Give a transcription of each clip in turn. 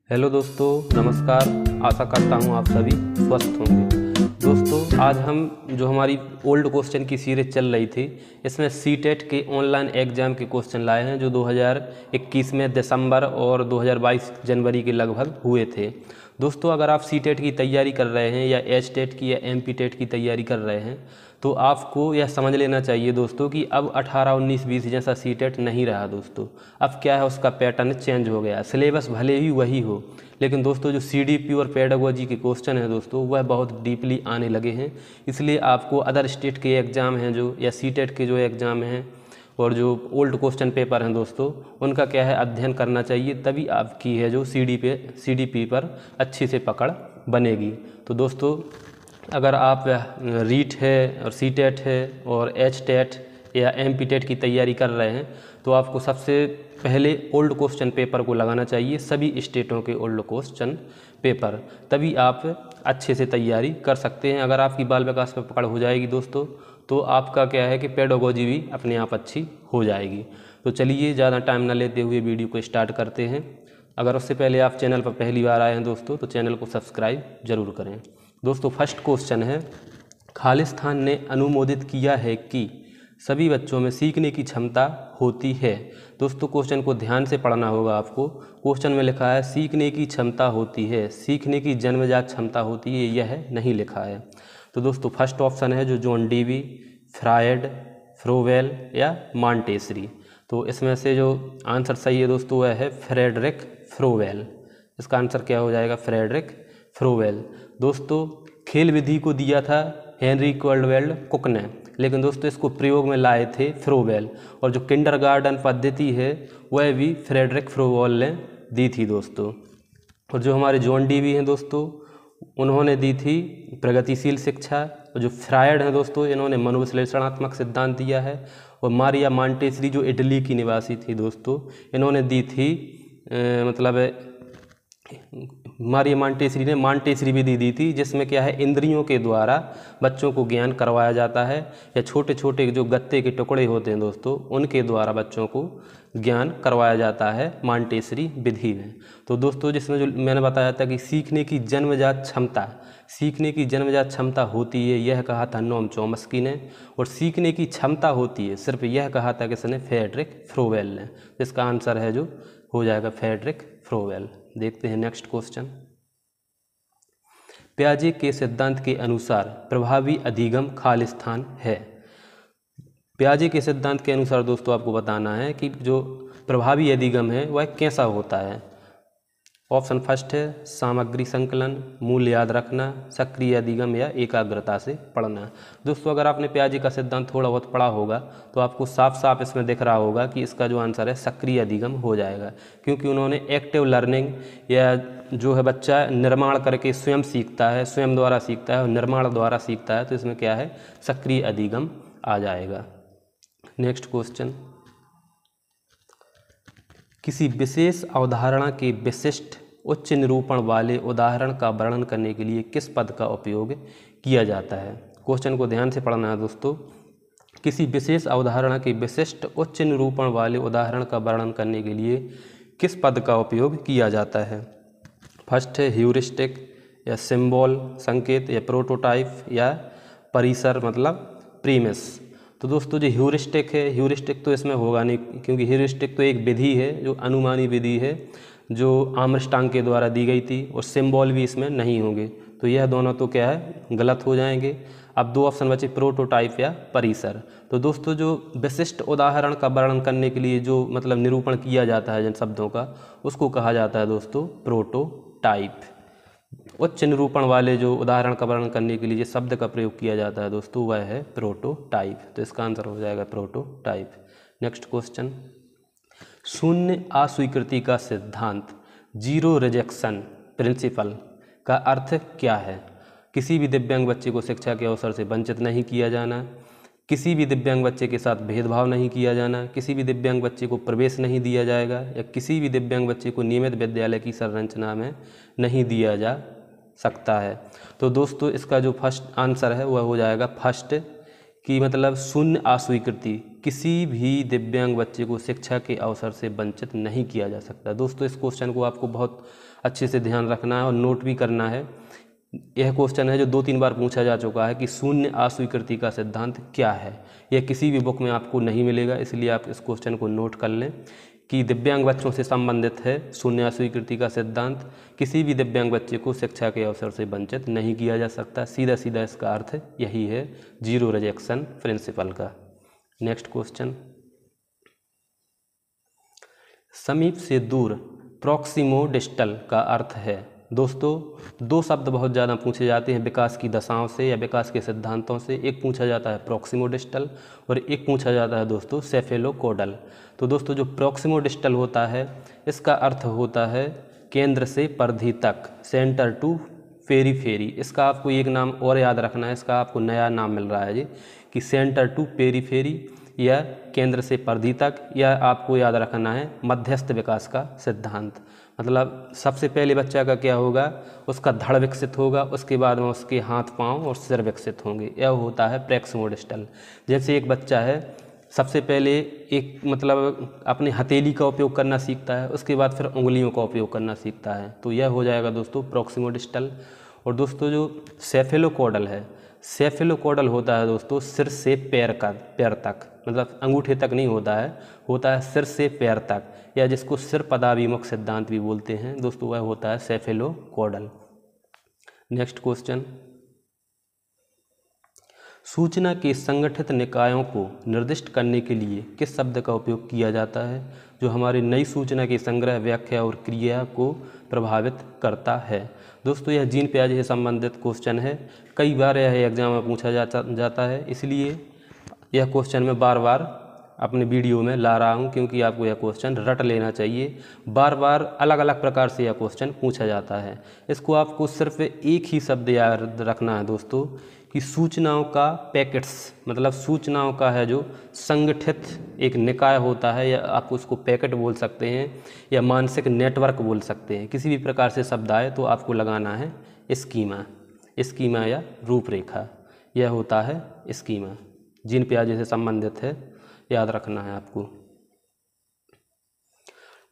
Hello दोस्तों, नमस्कार। आशा करता हूँ आप सभी स्वस्थ होंगे। दोस्तों, आज हम जो हमारी ओल्ड क्वेश्चन की सीरीज चल रही थी, इसमें सीटेट के ऑनलाइन एग्ज़ाम के क्वेश्चन लाए हैं जो 2021 में दिसंबर और 2022 जनवरी के लगभग हुए थे। दोस्तों, अगर आप सीटेट की तैयारी कर रहे हैं या एचटेट की या एमपीटेट की तैयारी कर रहे हैं तो आपको यह समझ लेना चाहिए दोस्तों कि अब 18, 19, 20 जैसा सीटेट नहीं रहा दोस्तों। अब क्या है, उसका पैटर्न चेंज हो गया। सिलेबस भले ही वही हो, लेकिन दोस्तों जो सीडीपी और पेडागोजी के क्वेश्चन हैं दोस्तों, वह बहुत डीपली आने लगे हैं। इसलिए आपको अदर स्टेट के एग्ज़ाम हैं जो, या सीटेट के जो एग्ज़ाम हैं और जो ओल्ड क्वेश्चन पेपर हैं दोस्तों, उनका क्या है, अध्ययन करना चाहिए। तभी आपकी है जो सीडीपी पर अच्छी से पकड़ बनेगी। तो दोस्तों, अगर आप रीट है और सीटेट है और एचटेट या एमपीटेट की तैयारी कर रहे हैं तो आपको सबसे पहले ओल्ड क्वेश्चन पेपर को लगाना चाहिए, सभी स्टेटों के ओल्ड क्वेश्चन पेपर। तभी आप अच्छे से तैयारी कर सकते हैं। अगर आपकी बाल विकास पर पकड़ हो जाएगी दोस्तों, तो आपका क्या है कि पेडागोजी भी अपने आप अच्छी हो जाएगी। तो चलिए, ज़्यादा टाइम न लेते हुए वीडियो को स्टार्ट करते हैं। अगर उससे पहले आप चैनल पर पहली बार आए हैं दोस्तों, तो चैनल को सब्सक्राइब जरूर करें। दोस्तों, फर्स्ट क्वेश्चन है, खालिस्तान ने अनुमोदित किया है कि सभी बच्चों में सीखने की क्षमता होती है। दोस्तों, क्वेश्चन को ध्यान से पढ़ना होगा आपको। क्वेश्चन में लिखा है सीखने की क्षमता होती है, सीखने की जन्मजात क्षमता होती है, यह नहीं लिखा है। तो दोस्तों, फर्स्ट ऑप्शन है जो जॉन डीवी, फ्रायड, फ्रोवेल या मॉन्टेसरी। तो इसमें से जो आंसर सही है दोस्तों वह है फ्रेडरिक फ्रोवेल। इसका आंसर क्या हो जाएगा, फ्रेडरिक फ्रोवेल। दोस्तों, खेल विधि को दिया था हेनरी कोल्डवेल कुक ने, लेकिन दोस्तों इसको प्रयोग में लाए थे फ्रोवेल। और जो किंडरगार्टन पद्धति है वह भी फ्रेडरिक फ्रोवेल ने दी थी दोस्तों। और जो हमारे जॉन डीवी हैं दोस्तों, उन्होंने दी थी प्रगतिशील शिक्षा। और जो फ्रायड हैं दोस्तों, इन्होंने मनोविश्लेषणात्मक सिद्धांत दिया है। और मारिया मॉन्टेसरी जो इटली की निवासी थी दोस्तों, इन्होंने दी थी मारिया मॉन्टेसरी ने मॉन्टेसरी विधि दी थी, जिसमें क्या है, इंद्रियों के द्वारा बच्चों को ज्ञान करवाया जाता है, या छोटे छोटे जो गत्ते के टुकड़े होते हैं दोस्तों, उनके द्वारा बच्चों को ज्ञान करवाया जाता है मॉन्टेसरी विधि में। तो दोस्तों, जिसमें जो मैंने बताया था कि सीखने की जन्मजात क्षमता होती है, यह कहा था नोम चॉम्स्की ने। और सीखने की क्षमता होती है, सिर्फ यह कहा था किसने, फ्रेडरिक फ्रोवेल ने। जिसका आंसर है जो हो जाएगा फ्रेडरिक फ्रोवेल। देखते हैं नेक्स्ट क्वेश्चन। पियाजे के सिद्धांत के अनुसार प्रभावी अधिगम खालिस्तान है। पियाजे के सिद्धांत के अनुसार दोस्तों आपको बताना है कि जो प्रभावी अधिगम है वह कैसा होता है। ऑप्शन फर्स्ट है सामग्री संकलन, मूल याद रखना, सक्रिय अधिगम या एकाग्रता से पढ़ना। दोस्तों, अगर आपने पियाजे का सिद्धांत थोड़ा बहुत पढ़ा होगा तो आपको साफ साफ इसमें दिख रहा होगा कि इसका जो आंसर है सक्रिय अधिगम हो जाएगा, क्योंकि उन्होंने एक्टिव लर्निंग, या जो है बच्चा निर्माण करके स्वयं सीखता है, स्वयं द्वारा सीखता है और निर्माण द्वारा सीखता है, तो इसमें क्या है, सक्रिय अधिगम आ जाएगा। नेक्स्ट क्वेश्चन, किसी विशेष अवधारणा के विशिष्ट उच्च निरूपण वाले उदाहरण का वर्णन करने के लिए किस पद का उपयोग किया जाता है। क्वेश्चन को ध्यान से पढ़ना है दोस्तों। किसी विशेष अवधारणा के विशिष्ट उच्च निरूपण वाले उदाहरण का वर्णन करने के लिए किस पद का उपयोग किया जाता है। फर्स्ट है ह्यूरिस्टिक, या सिंबल संकेत, या प्रोटोटाइप, या परिसर मतलब प्रीमिस। तो दोस्तों, जो ह्यूरिस्टिक है, ह्यूरिस्टिक तो इसमें होगा नहीं, क्योंकि ह्यूरिस्टिक तो एक विधि है, जो अनुमानी विधि है, जो आर्मस्ट्रांग के द्वारा दी गई थी। और सिंबल भी इसमें नहीं होंगे, तो यह दोनों तो क्या है, गलत हो जाएंगे। अब दो ऑप्शन बचे, प्रोटोटाइप या परिसर। तो दोस्तों, जो विशिष्ट उदाहरण का वर्णन करने के लिए जो मतलब निरूपण किया जाता है जिन शब्दों का, उसको कहा जाता है दोस्तों प्रोटोटाइप। उच्च निरूपण वाले जो उदाहरण का वर्णन करने के लिए जिस शब्द का प्रयोग किया जाता है दोस्तों, वह है प्रोटोटाइप। तो इसका आंसर हो जाएगा प्रोटोटाइप। नेक्स्ट क्वेश्चन, शून्य अस्वीकृति का सिद्धांत, जीरो रिजेक्शन प्रिंसिपल का अर्थ क्या है। किसी भी दिव्यांग बच्चे को शिक्षा के अवसर से वंचित नहीं किया जाना, किसी भी दिव्यांग बच्चे के साथ भेदभाव नहीं किया जाना, किसी भी दिव्यांग बच्चे को प्रवेश नहीं दिया जाएगा, या किसी भी दिव्यांग बच्चे को नियमित विद्यालय की संरचना में नहीं दिया जा सकता है। तो दोस्तों, इसका जो फर्स्ट आंसर है वह हो जाएगा फर्स्ट, कि मतलब शून्य अस्वीकृति किसी भी दिव्यांग बच्चे को शिक्षा के अवसर से वंचित नहीं किया जा सकता। दोस्तों इस क्वेश्चन को आपको बहुत अच्छे से ध्यान रखना है और नोट भी करना है। यह क्वेश्चन है जो 2-3 बार पूछा जा चुका है कि शून्य अस्वीकृति का सिद्धांत क्या है। यह किसी भी बुक में आपको नहीं मिलेगा, इसलिए आप इस क्वेश्चन को नोट कर लें कि दिव्यांग बच्चों से संबंधित है शून्य अस्वीकृति का सिद्धांत। किसी भी दिव्यांग बच्चे को शिक्षा के अवसर से वंचित नहीं किया जा सकता। सीधा सीधा इसका अर्थ यही है, जीरो रिजेक्शन प्रिंसिपल का। नेक्स्ट क्वेश्चन, समीप से दूर प्रॉक्सिमो डिस्टल का अर्थ है। दोस्तों 2 शब्द बहुत ज़्यादा पूछे जाते हैं विकास की दशाओं से या विकास के सिद्धांतों से। एक पूछा जाता है प्रॉक्सिमो डिस्टल और एक पूछा जाता है दोस्तों सेफेलोकोडल। तो दोस्तों जो प्रॉक्सिमो डिस्टल होता है इसका अर्थ होता है केंद्र से परिधि तक, सेंटर टू पेरीफेरी। इसका आपको एक नाम और याद रखना है, इसका आपको नया नाम मिल रहा है जी कि सेंटर टू पेरीफेरी या केंद्र से परिधि तक, या आपको याद रखना है मध्यस्थ विकास का सिद्धांत। मतलब सबसे पहले बच्चा का क्या होगा, उसका धड़ विकसित होगा, उसके बाद में उसके हाथ पांव और सिर विकसित होंगे। यह होता है प्रॉक्सिमो डिस्टल। जैसे एक बच्चा है सबसे पहले एक मतलब अपने हथेली का उपयोग करना सीखता है, उसके बाद फिर उंगलियों का उपयोग करना सीखता है, तो यह हो जाएगा दोस्तों प्रॉक्सिमो डिस्टल। और दोस्तों जो सेफेलोकोडल है, सेफेलोकोडल होता है दोस्तों सिर से पैर तक, मतलब अंगूठे तक नहीं होता है सिर से पैर तक, या जिसको सिर पदाभिमुख सिद्धांत भी बोलते हैं दोस्तों, वह होता है सेफेलोकोडल। नेक्स्ट क्वेश्चन, सूचना के संगठित निकायों को निर्दिष्ट करने के लिए किस शब्द का उपयोग किया जाता है जो हमारी नई सूचना की संग्रह, व्याख्या और क्रिया को प्रभावित करता है। दोस्तों यह जीन पियाजे से संबंधित क्वेश्चन है, कई बार यह एग्जाम में पूछा जाता है, इसलिए यह क्वेश्चन मैं बार बार अपने वीडियो में ला रहा हूं, क्योंकि आपको यह क्वेश्चन रट लेना चाहिए। बार बार अलग अलग प्रकार से यह क्वेश्चन पूछा जाता है। इसको आपको सिर्फ एक ही शब्द याद रखना है दोस्तों कि सूचनाओं का पैकेट्स, मतलब सूचनाओं का है जो संगठित एक निकाय होता है, या आप उसको पैकेट बोल सकते हैं या मानसिक नेटवर्क बोल सकते हैं। किसी भी प्रकार से शब्द आए तो आपको लगाना है स्कीमा या रूपरेखा। यह होता है स्कीमा, जीन पियाजे से संबंधित है, याद रखना है आपको।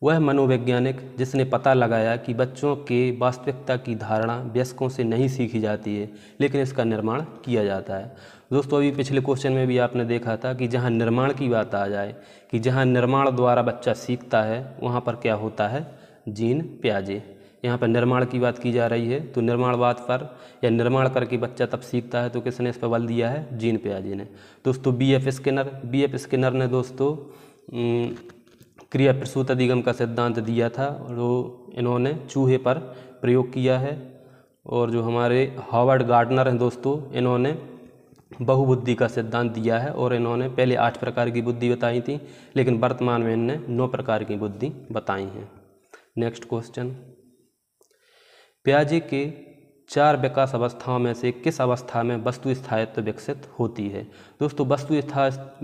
वह मनोवैज्ञानिक जिसने पता लगाया कि बच्चों के वास्तविकता की धारणा वयस्कों से नहीं सीखी जाती है लेकिन इसका निर्माण किया जाता है। दोस्तों अभी पिछले क्वेश्चन में भी आपने देखा था कि जहां निर्माण की बात आ जाए, कि जहां निर्माण द्वारा बच्चा सीखता है, वहां पर क्या होता है, जीन पियाजे। यहाँ पर निर्माण की बात की जा रही है, तो निर्माणवाद पर या निर्माण करके बच्चा तब सीखता है, तो किसने इस पर बल दिया है, जीन पियाजे ने। दोस्तों बी.एफ. स्किनर ने दोस्तों क्रिया प्रसूत अधिगम का सिद्धांत दिया था, और इन्होंने चूहे पर प्रयोग किया है। और जो हमारे हार्वर्ड गार्डनर हैं दोस्तों, इन्होंने बहुबुद्धि का सिद्धांत दिया है, और इन्होंने पहले 8 प्रकार की बुद्धि बताई थी, लेकिन वर्तमान में इन्होंने 9 प्रकार की बुद्धि बताई हैं। नेक्स्ट क्वेश्चन, पियाजे के 4 विकास अवस्थाओं में से किस अवस्था में वस्तु स्थायित्व विकसित होती है। दोस्तों वस्तु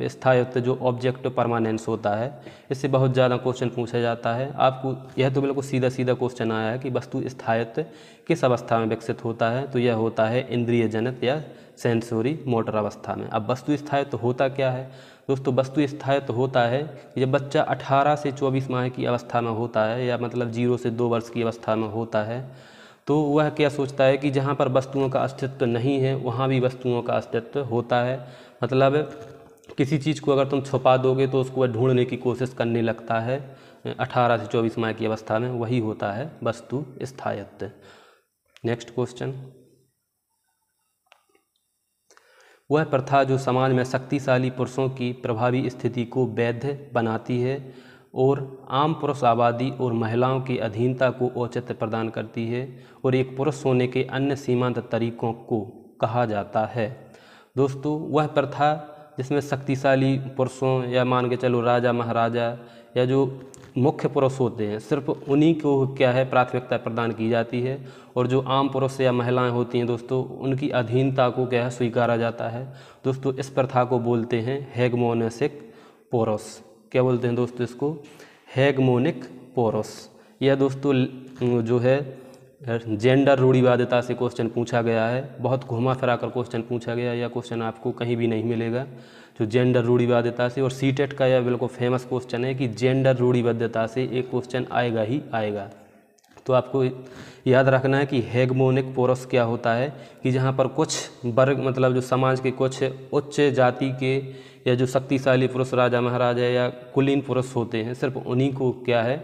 स्थायित्व जो ऑब्जेक्ट परमानेंस होता है, इससे बहुत ज़्यादा क्वेश्चन पूछा जाता है। आपको यह तो बिल्कुल सीधा सीधा क्वेश्चन आया है कि वस्तु स्थायित्व किस अवस्था में विकसित होता है, तो यह होता है इंद्रिय जनित या सेंसोरी मोटर अवस्था में। अब वस्तु स्थायित्व होता क्या है दोस्तों, वस्तु स्थायित्व होता है कि जब बच्चा 18 से 24 माह की अवस्था में होता है, या मतलब 0 से 2 वर्ष की अवस्था में होता है, तो वह क्या सोचता है कि जहाँ पर वस्तुओं का अस्तित्व नहीं है वहाँ भी वस्तुओं का अस्तित्व होता है। मतलब किसी चीज़ को अगर तुम छुपा दोगे तो उसको वह ढूंढने की कोशिश करने लगता है। 18 से 24 माह की अवस्था में वही होता है वस्तु स्थायित्व। नेक्स्ट क्वेश्चन, वह प्रथा जो समाज में शक्तिशाली पुरुषों की प्रभावी स्थिति को वैध बनाती है और आम पुरुष आबादी और महिलाओं की अधीनता को औचित्य प्रदान करती है और एक पुरुष होने के अन्य सीमांत तरीकों को कहा जाता है। दोस्तों वह प्रथा जिसमें शक्तिशाली पुरुषों या मान के चलो राजा महाराजा या जो मुख्य पुरुष होते हैं सिर्फ उन्हीं को क्या है प्राथमिकता प्रदान की जाती है, और जो आम पुरुष या महिलाएं होती हैं दोस्तों उनकी अधीनता को क्या है स्वीकारा जाता है। दोस्तों इस प्रथा को बोलते हैं हेगमोनिक पोरस। क्या बोलते हैं दोस्तों इसको, हेगमोनिक पोरस। यह दोस्तों जो है जेंडर रूढ़िवादिता से क्वेश्चन पूछा गया है, बहुत घुमा फिरा कर क्वेश्चन पूछा गया। यह क्वेश्चन आपको कहीं भी नहीं मिलेगा। जो जेंडर रूढ़िवादिता से। और सीटेट का यह बिल्कुल फेमस क्वेश्चन है कि जेंडर रूढ़िवादिता से एक क्वेश्चन आएगा ही आएगा। तो आपको याद रखना है कि हेगमोनिक पोरस क्या होता है, कि जहाँ पर कुछ वर्ग मतलब जो समाज के कुछ उच्च जाति के या जो शक्तिशाली पुरुष राजा महाराजा या कुलीन पुरुष होते हैं, सिर्फ उन्हीं को क्या है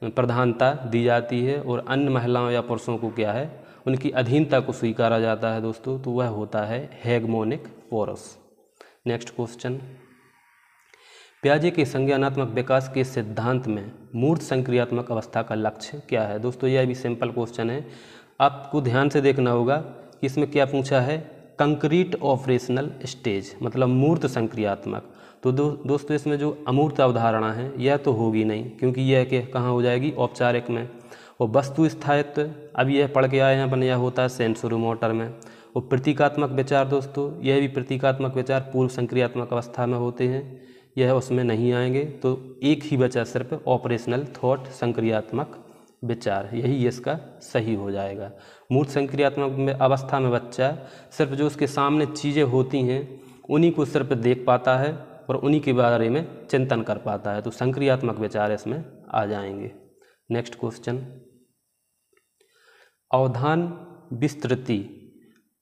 प्रधानता दी जाती है, और अन्य महिलाओं या पुरुषों को क्या है उनकी अधीनता को स्वीकारा जाता है दोस्तों। तो वह होता है हेगमोनिक पोरस। नेक्स्ट क्वेश्चन, पियाजे के संज्ञानात्मक विकास के सिद्धांत में मूर्त संक्रियात्मक अवस्था का लक्ष्य क्या है। दोस्तों यह भी सिंपल क्वेश्चन है, आपको ध्यान से देखना होगा कि इसमें क्या पूछा है, कंक्रीट ऑपरेशनल स्टेज मतलब मूर्त संक्रियात्मक। तो दोस्तों इसमें जो अमूर्त अवधारणा है यह तो होगी नहीं, क्योंकि यह कि कहाँ हो जाएगी औपचारिक में। और वस्तु स्थायित्व अभी यह पढ़ के आए हैं अपन, यह होता है सेंसोरोमोटर में। और प्रतीकात्मक विचार दोस्तों, यह भी प्रतीकात्मक विचार पूर्व संक्रियात्मक अवस्था में होते हैं, यह उसमें नहीं आएंगे। तो एक ही बचा सिर्फ ऑपरेशनल थॉट संक्रियात्मक विचार, यही इसका सही हो जाएगा। मूर्त संक्रियात्मक अवस्था में बच्चा सिर्फ जो उसके सामने चीज़ें होती हैं उन्हीं को सिर्फ देख पाता है और उन्हीं के बारे में चिंतन कर पाता है, तो संक्रियात्मक विचार इसमें आ जाएंगे। नेक्स्ट क्वेश्चन, अवधान विस्तृति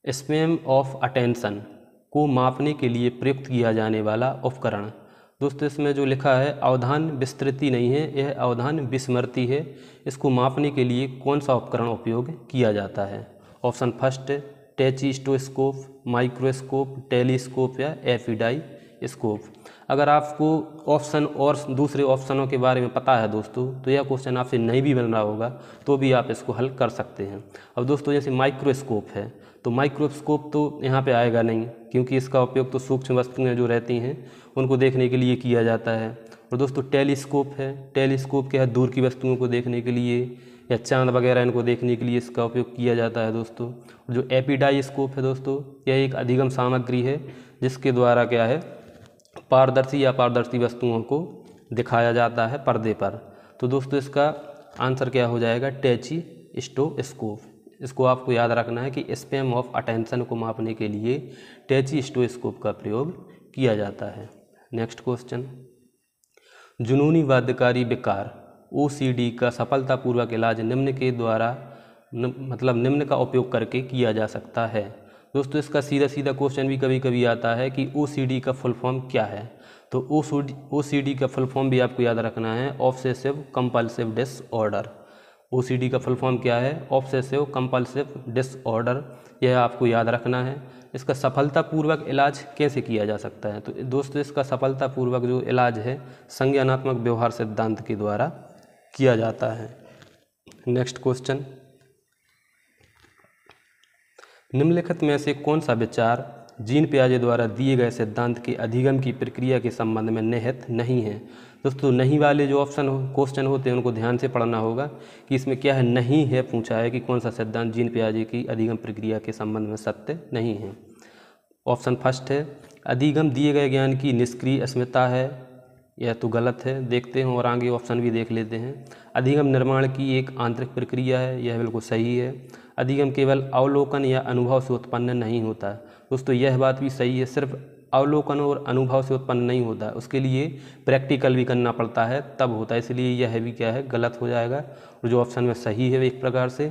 स्पैन ऑफ अटेंशन को मापने के लिए प्रयुक्त किया जाने वाला उपकरण। दोस्तों इसमें जो लिखा है अवधान विस्तृति नहीं है, यह अवधान विस्मृति है। इसको मापने के लिए कौन सा उपकरण उपयोग किया जाता है। ऑप्शन फर्स्ट, टेचिस्टोस्कोप, माइक्रोस्कोप, टेलीस्कोप या एफिडाइस्कोप। अगर आपको ऑप्शन और दूसरे ऑप्शनों के बारे में पता है दोस्तों, तो यह क्वेश्चन आपसे नहीं भी बन रहा होगा तो भी आप इसको हल कर सकते हैं। अब दोस्तों जैसे माइक्रोस्कोप है, तो माइक्रोस्कोप तो यहाँ पे आएगा नहीं, क्योंकि इसका उपयोग तो सूक्ष्म वस्तुएं जो रहती हैं उनको देखने के लिए किया जाता है। और दोस्तों टेलीस्कोप है, टेलीस्कोप क्या है, दूर की वस्तुओं को देखने के लिए या चांद वगैरह इनको देखने के लिए इसका उपयोग किया जाता है दोस्तों। और जो एपिडाइस्कोप है दोस्तों, यह एक अधिगम सामग्री है जिसके द्वारा क्या है पारदर्शी या अपारदर्शी वस्तुओं को दिखाया जाता है पर्दे पर। तो दोस्तों इसका आंसर क्या हो जाएगा, टेचिस्टोस्कोप। इसको आपको याद रखना है कि स्पैन ऑफ अटेंशन को मापने के लिए टेचिस्टोस्कोप का प्रयोग किया जाता है। नेक्स्ट क्वेश्चन, जुनूनी बाध्यकारी विकार OCD का सफलतापूर्वक इलाज निम्न के द्वारा मतलब निम्न का उपयोग करके किया जा सकता है। दोस्तों इसका सीधा सीधा क्वेश्चन भी कभी कभी आता है कि OCD का फुल फॉर्म क्या है। तो OCD का फुल फॉर्म भी आपको याद रखना है, ऑब्सेसिव कंपल्सिव डिसऑर्डर। OCD का फुल फॉर्म क्या है, ऑब्सेसिव कंपल्सिव डिसऑर्डर, यह आपको याद रखना है। इसका सफलतापूर्वक इलाज कैसे किया जा सकता है। तो दोस्तों इसका सफलतापूर्वक जो इलाज है संज्ञानात्मक व्यवहार सिद्धांत के द्वारा किया जाता है। नेक्स्ट क्वेश्चन, निम्नलिखित में से कौन सा विचार जीन पियाजे द्वारा दिए गए सिद्धांत के अधिगम की प्रक्रिया के संबंध में निहित नहीं है। दोस्तों नहीं वाले जो क्वेश्चन होते हैं उनको ध्यान से पढ़ना होगा कि इसमें क्या है, नहीं है पूछा है कि कौन सा सिद्धांत जीन पियाजे की अधिगम प्रक्रिया के संबंध में सत्य नहीं है। ऑप्शन फर्स्ट है, अधिगम दिए गए ज्ञान की निष्क्रिय अस्मिता है, यह तो गलत है। देखते हैं और आगे ऑप्शन भी देख लेते हैं। अधिगम निर्माण की एक आंतरिक प्रक्रिया है, यह बिल्कुल सही है। अधिगम केवल अवलोकन या अनुभव से उत्पन्न नहीं होता। दोस्तों यह बात भी सही है, सिर्फ अवलोकन और अनुभव से उत्पन्न नहीं होता, उसके लिए प्रैक्टिकल भी करना पड़ता है तब होता है, इसलिए यह भी क्या है गलत हो जाएगा। और जो ऑप्शन में सही है एक प्रकार से,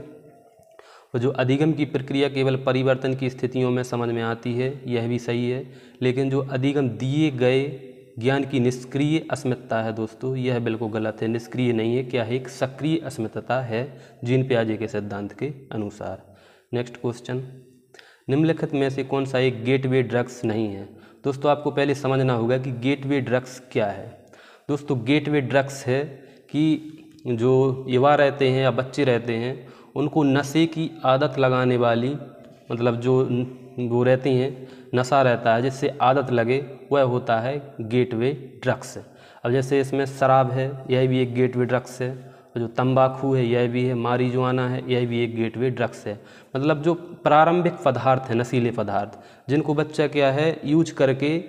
और जो अधिगम की प्रक्रिया केवल परिवर्तन की स्थितियों में समझ में आती है, यह भी सही है। लेकिन जो अधिगम दिए गए ज्ञान की निष्क्रिय अस्मिता है दोस्तों, यह बिल्कुल गलत है। निष्क्रिय नहीं है, क्या है, एक सक्रिय अस्मिता है जीन पियाजे के सिद्धांत के अनुसार। नेक्स्ट क्वेश्चन, निम्नलिखित में से कौन सा एक गेटवे ड्रग्स नहीं है। दोस्तों आपको पहले समझना होगा कि गेटवे ड्रग्स क्या है। दोस्तों गेटवे ड्रग्स है कि जो युवा रहते हैं या बच्चे रहते हैं उनको नशे की आदत लगाने वाली, मतलब जो वो रहती हैं नशा रहता है जिससे आदत लगे, वह होता है गेटवे ड्रग्स। अब जैसे इसमें शराब है, यह भी एक गेटवे ड्रग्स है। और जो तंबाकू है यह भी है, मारिजुआना है, यह भी एक गेटवे ड्रग्स है। मतलब जो प्रारंभिक पदार्थ है, नशीले पदार्थ, जिनको बच्चा क्या है यूज करके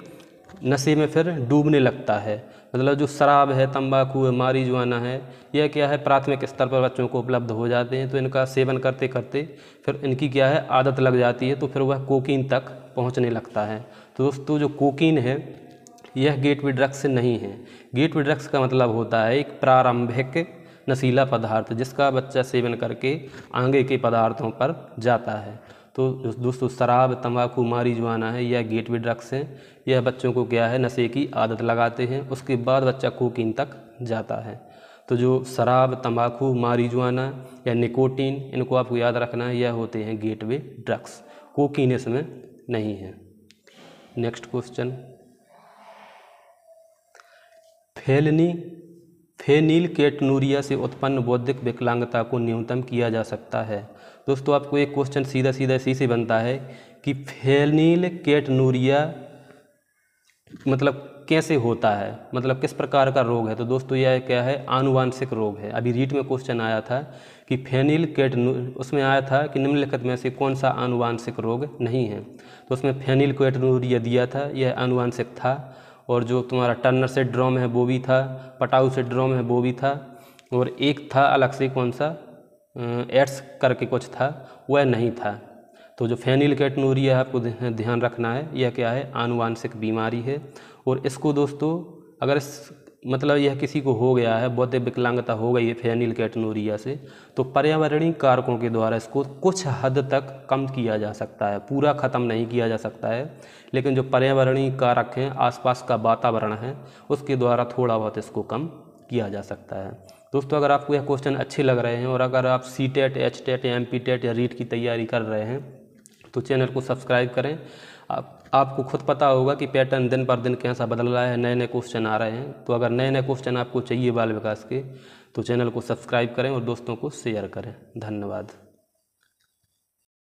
नशे में फिर डूबने लगता है। मतलब जो शराब है, तंबाकू है, मारिजुआना है, यह क्या है प्राथमिक स्तर पर बच्चों को उपलब्ध हो जाते हैं, तो इनका सेवन करते करते फिर इनकी क्या है आदत लग जाती है, तो फिर वह कोकीन तक पहुंचने लगता है। तो दोस्तों जो कोकीन है यह गेटवे ड्रग्स नहीं है। गेटवे ड्रग्स का मतलब होता है एक प्रारंभिक नशीला पदार्थ जिसका बच्चा सेवन करके आगे के पदार्थों पर जाता है। तो दोस्तों शराब, तंबाकू, मारिजुआना है, यह गेटवे ड्रग्स हैं। यह बच्चों को क्या है, नशे की आदत लगाते हैं, उसके बाद बच्चा कोकीन तक जाता है। तो जो शराब, तंबाकू, मारिजुआना या निकोटीन, इनको आपको याद रखना है, यह होते हैं गेटवे ड्रग्स। कोकीन इसमें नहीं है। नेक्स्ट क्वेश्चन, फेनिलकेटनुरिया से उत्पन्न बौद्धिक विकलांगता को न्यूनतम किया जा सकता है। दोस्तों आपको एक क्वेश्चन सीधा सीधा इसी से बनता है कि फेनिलकेटनुरिया मतलब कैसे होता है, मतलब किस प्रकार का रोग है। तो दोस्तों यह क्या है, आनुवांशिक रोग है। अभी रीट में क्वेश्चन आया था कि उसमें आया था कि निम्नलिखित में से कौन सा आनुवांशिक रोग नहीं है। तो उसमें फेनिलकेटनुरिया दिया था, यह आनुवांशिक था। और जो तुम्हारा टर्नर सिंड्रोम है वो भी था, पटाऊ सिंड्रोम है वो भी था, और एक था अलग से कौन सा एड्स करके कुछ था, वह नहीं था। तो जो फेनिलकेटनुरिया है आपको ध्यान रखना है, यह क्या है, आनुवांशिक बीमारी है। और इसको दोस्तों अगर मतलब यह किसी को हो गया है, बौद्धिक विकलांगता हो गई है फेनिलकेटनुरिया से, तो पर्यावरणीय कारकों के द्वारा इसको कुछ हद तक कम किया जा सकता है। पूरा ख़त्म नहीं किया जा सकता है, लेकिन जो पर्यावरणीय कारक हैं, आसपास का वातावरण है, उसके द्वारा थोड़ा बहुत इसको कम किया जा सकता है। दोस्तों अगर आपको यह क्वेश्चन अच्छे लग रहे हैं और अगर आप सीटेट, एचटेट या एमपीटेट या रीट की तैयारी कर रहे हैं तो चैनल को सब्सक्राइब करें। आपको खुद पता होगा कि पैटर्न दिन पर दिन कैसा बदल रहा है, नए नए क्वेश्चन आ रहे हैं। तो अगर नए नए क्वेश्चन आपको चाहिए बाल विकास के, तो चैनल को सब्सक्राइब करें और दोस्तों को शेयर करें। धन्यवाद।